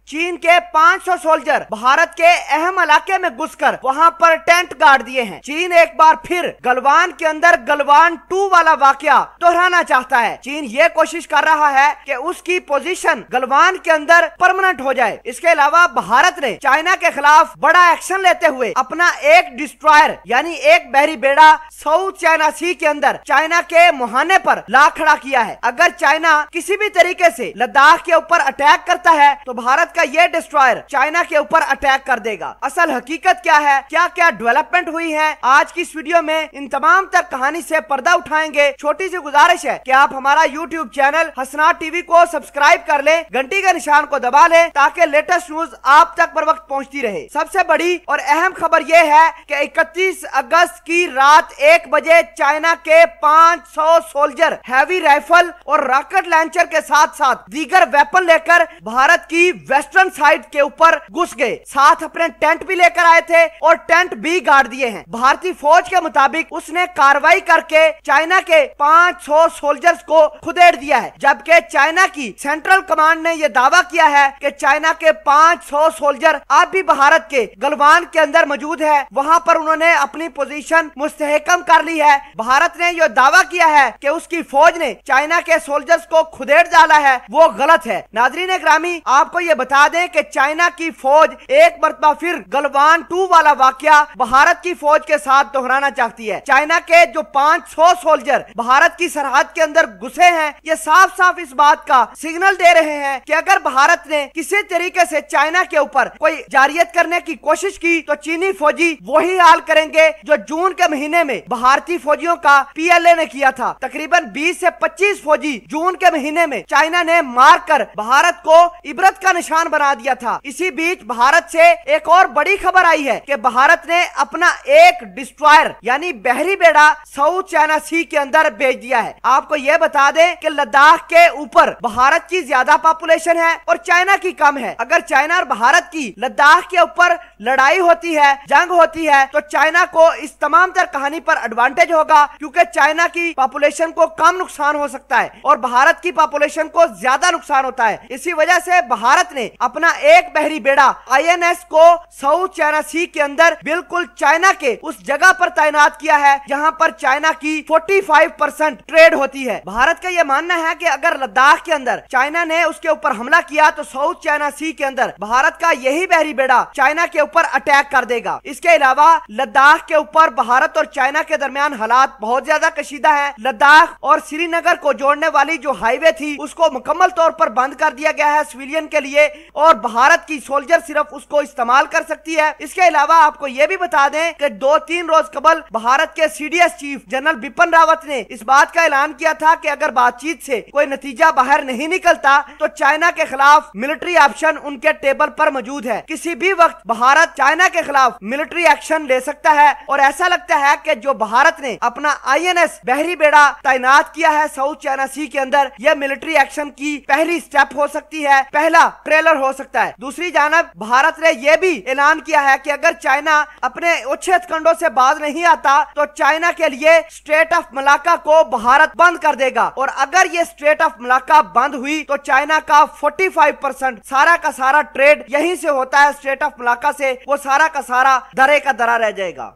चीन के 500 सोल्जर भारत के अहम इलाके में घुसकर वहां पर टेंट गाड़ दिए हैं। चीन एक बार फिर गलवान के अंदर गलवान 2 वाला वाकया दोहराना चाहता है। चीन ये कोशिश कर रहा है कि उसकी पोजीशन गलवान के अंदर परमानेंट हो जाए। इसके अलावा भारत ने चाइना के खिलाफ बड़ा एक्शन लेते हुए अपना एक डिस्ट्रॉयर यानी एक बहरी बेड़ा साउथ चाइना सी के अंदर चाइना के मुहाने पर ला खड़ा किया है। अगर चाइना किसी भी तरीके से लद्दाख के ऊपर अटैक करता है तो भारत का यह डिस्ट्रॉयर चाइना के ऊपर अटैक कर देगा। असल हकीकत क्या है, क्या क्या डेवलपमेंट हुई है, आज की इस वीडियो में इन तमाम तक कहानी से पर्दा उठाएंगे। छोटी सी गुजारिश है कि आप हमारा यूट्यूब चैनल हसनाट टीवी को सब्सक्राइब कर लें, घंटी के निशान को दबा लें ताकि लेटेस्ट न्यूज आप तक बर वक्त पहुंचती रहे। सबसे बड़ी और अहम खबर यह है कि 31 अगस्त की रात 1 बजे चाइना के 500 सोल्जर हैवी राइफल और रॉकेट लॉन्चर के साथ साथ दीगर वेपन लेकर भारत की वेस्टर्न साइड के ऊपर घुस गए। साथ अपने टेंट भी लेकर आए थे और टेंट भी गाड़ दिए हैं। भारतीय फौज के मुताबिक उसने कार्रवाई करके चाइना के 500 सोल्जर्स को खुदेड़ दिया है, जबकि चाइना की सेंट्रल कमांड ने यह दावा किया है कि चाइना के 500 सोल्जर अब भी भारत के गलवान के अंदर मौजूद है। वहां पर उन्होंने अपनी पोजीशन मुस्तहकम कर ली है। भारत ने यह दावा किया है कि उसकी फौज ने चाइना के सोल्जर्स को खुदेड़ डाला है, वो गलत है। नाजरीन ग्रामी, आपको ये बता दें कि चाइना की फौज एक मरतबा फिर गलवान 2 वाला वाकया भारत की फौज के साथ दोहराना चाहती है। चाइना के जो 500 सोल्जर भारत की सरहद के अंदर घुसे हैं, ये साफ साफ इस बात का सिग्नल दे रहे हैं कि अगर भारत ने किसी तरीके से चाइना के ऊपर कोई जारियत करने की कोशिश की तो चीनी फौजी वही हाल करेंगे जो जून के महीने में भारतीय फौजियों का पीएलए ने किया था। तकरीबन 20 से 25 फौजी जून के महीने में चाइना ने मारकर भारत को इबरत का निशान बना दिया था। इसी बीच भारत से एक और बड़ी खबर आई है कि भारत ने अपना एक डिस्ट्रॉयर यानी बहरी बेड़ा साउथ चाइना सी के अंदर भेज दिया है। आपको यह बता दें कि लद्दाख के ऊपर भारत की ज्यादा पॉपुलेशन है और चाइना की कम है। अगर चाइना और भारत की लद्दाख के ऊपर लड़ाई होती है, जंग होती है, तो चाइना को इस तमाम तर कहानी पर एडवांटेज होगा, क्योंकि चाइना की पॉपुलेशन को कम नुकसान हो सकता है और भारत की पॉपुलेशन को ज्यादा नुकसान होता है। इसी वजह से भारत ने अपना एक बहरी बेड़ा INS को साउथ चाइना सी के अंदर बिल्कुल चाइना के उस जगह पर तैनात किया है जहां पर चाइना की 45% ट्रेड होती है। भारत का यह मानना है कि अगर लद्दाख के अंदर चाइना ने उसके ऊपर हमला किया तो साउथ चाइना सी के अंदर भारत का यही बहरी बेड़ा चाइना के ऊपर अटैक कर देगा। इसके अलावा लद्दाख के ऊपर भारत और चाइना के दरमियान हालात बहुत ज्यादा कशीदा है। लद्दाख और श्रीनगर को जोड़ने वाली जो हाईवे थी उसको मुकम्मल तौर पर बंद कर दिया गया है सिविलियन के लिए और भारत की सोल्जर सिर्फ उसको इस्तेमाल कर सकती है। इसके अलावा आपको यह भी बता दें कि 2-3 रोज कबल भारत के CDS chief general Bipin Rawat ने इस बात का ऐलान किया था कि अगर बातचीत से कोई नतीजा बाहर नहीं निकलता तो चाइना के खिलाफ मिलिट्री ऑप्शन उनके टेबल पर मौजूद है। किसी भी वक्त भारत चाइना के खिलाफ मिलिट्री एक्शन ले सकता है और ऐसा लगता है कि जो भारत ने अपना INS बहरी बेड़ा तैनात किया है साउथ चाइना सी के अंदर, यह मिलिट्री एक्शन की पहली स्टेप हो सकती है, पहला ट्रेलर हो सकता है। दूसरी जानब भारत ने यह भी ऐलान किया है कि अगर चाइना अपने उच्छेद खंडों से बाज नहीं आता तो चाइना के लिए स्ट्रेट ऑफ मलाक्का को भारत बंद कर देगा और अगर ये स्ट्रेट ऑफ मलाक्का बंद हुई तो चाइना का 45% सारा का सारा ट्रेड यहीं से होता है स्ट्रेट ऑफ मलाक्का से, वो सारा का सारा दरे का दरा रह जाएगा।